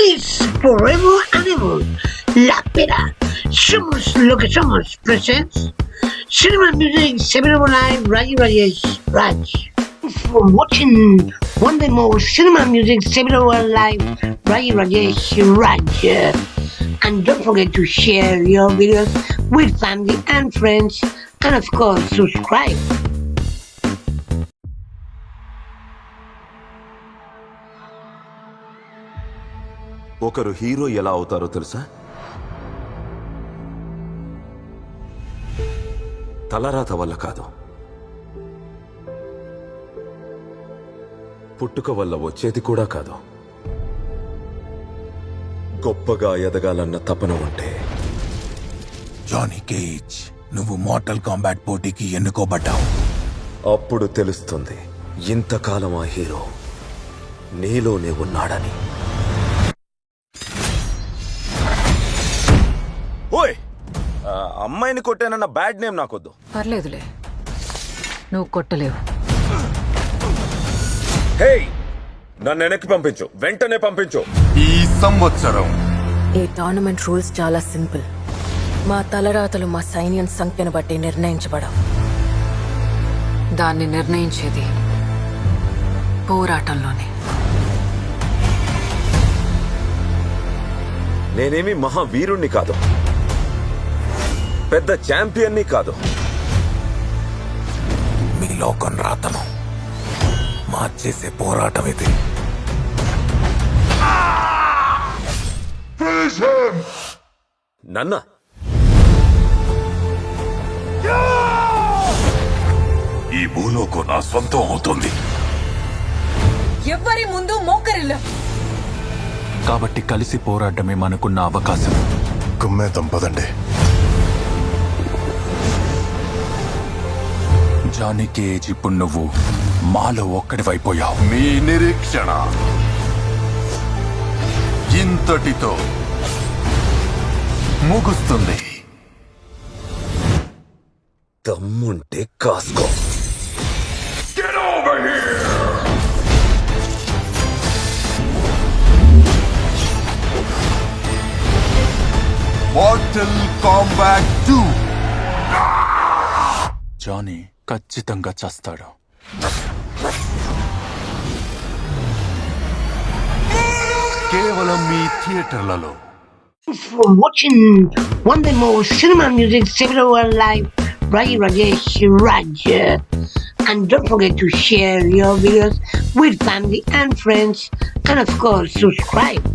Feliz forever and ever. La Pera. Somos lo que somos. Presents Cinema Music 7 Live Raji Rajesh Raj. For watching one day more Cinema Music 7 Live Raji Rajesh Raj. And don't forget to share your videos with family and friends. And of course, subscribe. ఒకరు hero ఎలా అవుతారో తెలుసా? తలరాత వల్ల కాదు, పుట్టుక వల్ల వచ్చేది కూడా కాదు. గొప్పగా ఎదగాలన్న తపన ఉంటే. జానీ కేజ్, నువ్వు మోర్టల్ కాంబాట్ పోటీకి ఎన్నుకోబడ్డావు. అప్పుడు తెలుస్తుంది ఇంతకాలం ఆ హీరో నీలోనే ఉన్నాడని. ఓయ్, అమ్మాయిని కొట్టానన్న బ్యాడ్ నేమ్ నాకొద్దు. పర్లేదులే, నువ్వు కొట్టలేవు. హే, నన్ను వెనక్కి పంపించు, వెంటనే పంపించు. ఈ సంవత్సరం ఈ టోర్నమెంట్ రూల్స్ చాలా సింపుల్. మా తలరాతలు మా సైన్యం సంఖ్యను బట్టి నిర్ణయించబడవు. దాన్ని నిర్ణయించేది పోరాటంలోనే. నేనేమి మహావీరుణ్ణి కాదు, పెద్ద ఛాంపియన్ని కాదు. మీ లోకం రాతను మార్చేసే పోరాటం ఇది. నన్న ఈ భూలోకం నా సొంతం అవుతుంది. ఎవ్వరి ముందు మోకరిల్ల. కాబట్టి కలిసి పోరాడమే మనకున్న అవకాశం. కుమ్మేద్దాం పదండి. జానీ కేజ్, ఇప్పుడు నువ్వు మాలో ఒక్కడివైపోయావు. మీ నిరీక్షణ ఇంతటితో ముగుస్తుంది. దమ్ముంటే కాసుకో. Mortal combat 2. జానీ ఖచ్చితంగా చస్తాడు. కేవలం మీ థియేటర్లలో. For watching one day more Cinema Music 7 Live Raji Rajesh Raj. And don't forget to share your videos with family and friends. And of course, subscribe.